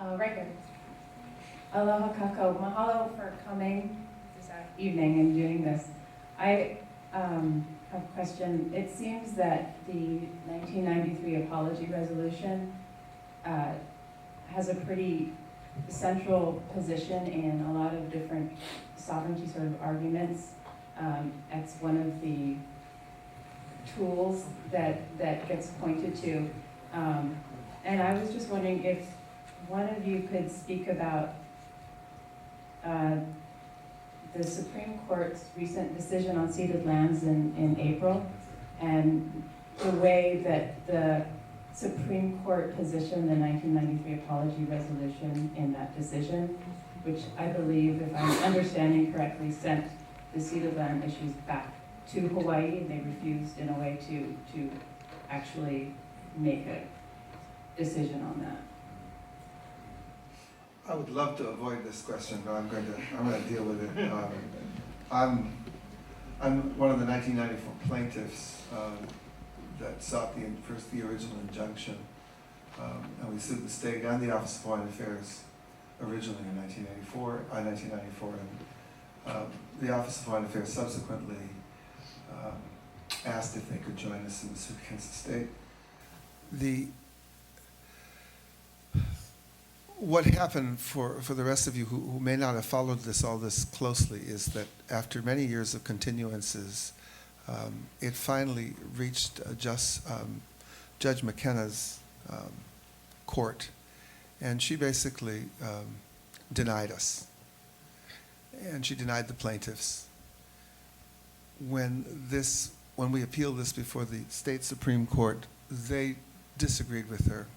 Right here. Aloha kako. Mahalo for coming this evening and doing this. I have a question. It seems that the 1993 apology resolution has a pretty central position in a lot of different sovereignty sort of arguments. It's one of the tools that gets pointed to. And I was just wondering if one of you could speak about the Supreme Court's recent decision on ceded lands in April, and the way that the Supreme Court positioned the 1993 apology resolution in that decision, which I believe, if I'm understanding correctly, sent the ceded land issues back to Hawaii, and they refused in a way to actually make a decision on that. I would love to avoid this question, but I'm going to deal with it. I'm one of the 1994 plaintiffs that sought the original injunction, and we sued the state and the Office of Hawaiian Affairs originally in 1994, and the Office of Hawaiian Affairs subsequently asked if they could join us in the suit against the state. What happened for the rest of you who may not have followed all this closely is that after many years of continuances, it finally reached Judge McKenna's court, and she basically denied us, and she denied the plaintiffs. When we appealed this before the state Supreme Court, they disagreed with her,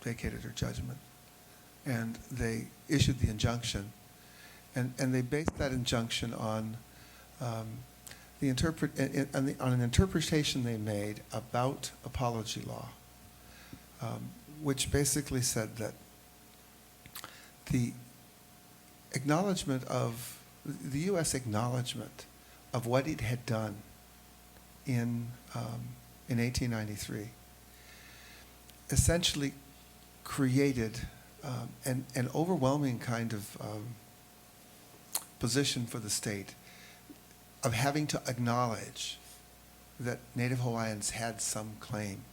vacated her judgment, and they issued the injunction, and they based that injunction on on an interpretation they made about apology law, which basically said that the U.S. acknowledgement of what it had done in 1893 essentially created an overwhelming kind of position for the state of having to acknowledge that Native Hawaiians had some claim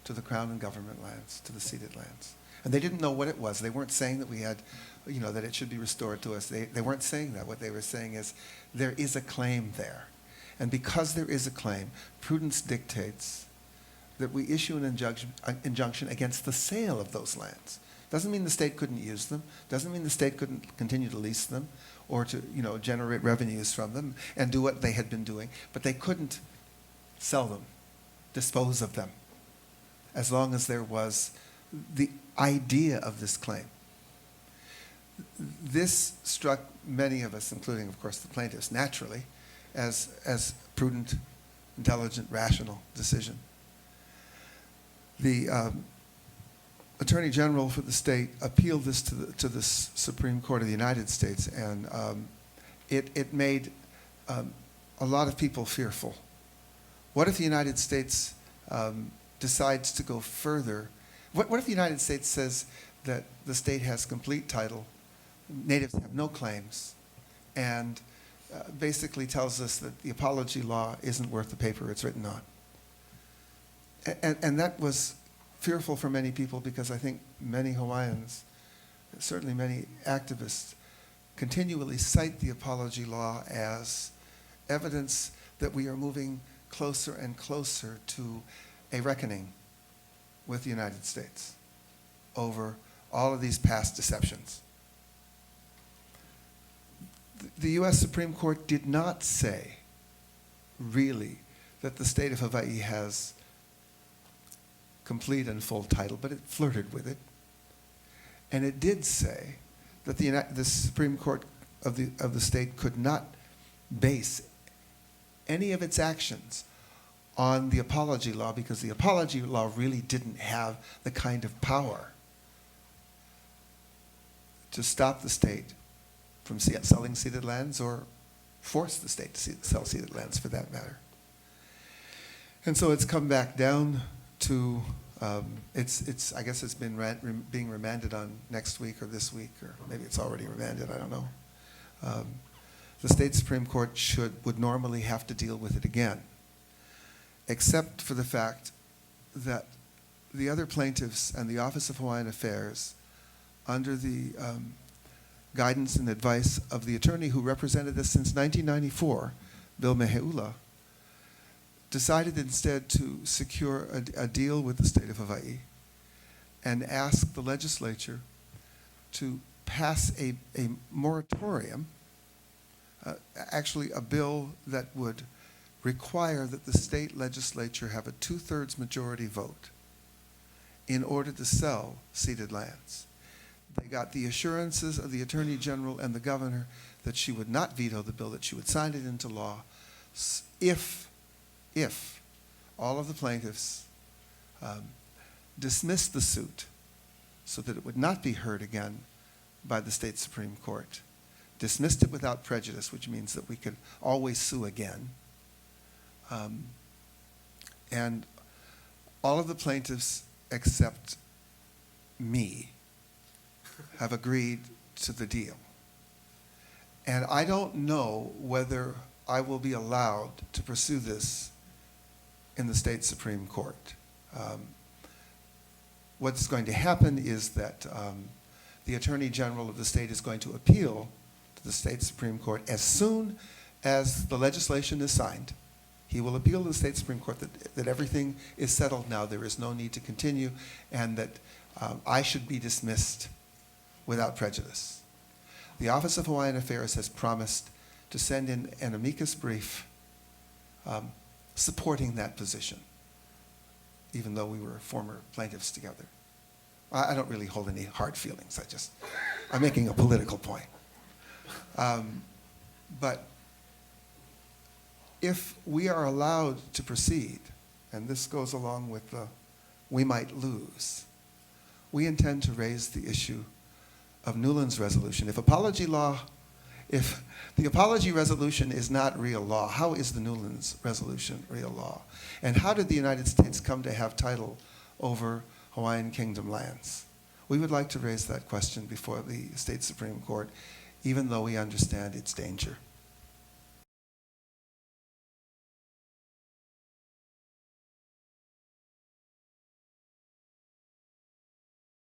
to the Crown and government lands, to the ceded lands. And they didn't know what it was. They weren't saying that we had, that it should be restored to us. They weren't saying that. What they were saying is there is a claim there. And because there is a claim, prudence dictates that we issue an injunction against the sale of those lands. Doesn't mean the state couldn't use them. Doesn't mean the state couldn't continue to lease them or to generate revenues from them and do what they had been doing. But they couldn't sell them, dispose of them, as long as there was the idea of this claim. This struck many of us, including, of course, the plaintiffs, naturally, as prudent, intelligent, rational decision. The Attorney General for the state appealed this to the Supreme Court of the United States, and it made a lot of people fearful. What if the United States decides to go further? What if the United States says that the state has complete title, natives have no claims, and basically tells us that the apology law isn't worth the paper it's written on? And that was fearful for many people, because I think many Hawaiians, certainly many activists, continually cite the apology law as evidence that we are moving closer and closer to a reckoning with the United States over all of these past deceptions. The U.S. Supreme Court did not say, really, that the state of Hawaii has complete and full title, but it flirted with it. And it did say that the Supreme Court of the state could not base any of its actions on the apology law, because the apology law really didn't have the kind of power to stop the state from selling ceded lands, or force the state to sell ceded lands, for that matter. And so it's come back down to I guess it's been being remanded on next week or this week, or maybe it's already remanded, I don't know. The state Supreme Court would normally have to deal with it again, except for the fact that the other plaintiffs and the Office of Hawaiian Affairs, under the guidance and advice of the attorney who represented us since 1994, Bill Meheula, decided instead to secure a deal with the state of Hawaii and ask the legislature to pass a moratorium, actually a bill that would require that the state legislature have a 2/3 majority vote in order to sell ceded lands. They got the assurances of the Attorney General and the Governor that she would not veto the bill, that she would sign it into law if all of the plaintiffs dismissed the suit so that it would not be heard again by the state Supreme Court, dismissed it without prejudice, which means that we could always sue again. And all of the plaintiffs except me have agreed to the deal. And I don't know whether I will be allowed to pursue this in the state Supreme Court. What's going to happen is that the Attorney General of the state is going to appeal to the state Supreme Court as soon as the legislation is signed. He will appeal to the state Supreme Court that everything is settled now, there is no need to continue, and that I should be dismissed without prejudice. The Office of Hawaiian Affairs has promised to send in an amicus brief supporting that position, even though we were former plaintiffs together. I don't really hold any hard feelings. I'm making a political point. But if we are allowed to proceed, and this goes along with the we might lose, we intend to raise the issue of Newland's resolution. If the apology resolution is not real law, how is the Newland's resolution real law? And how did the United States come to have title over Hawaiian Kingdom lands? We would like to raise that question before the state Supreme Court, even though we understand its danger.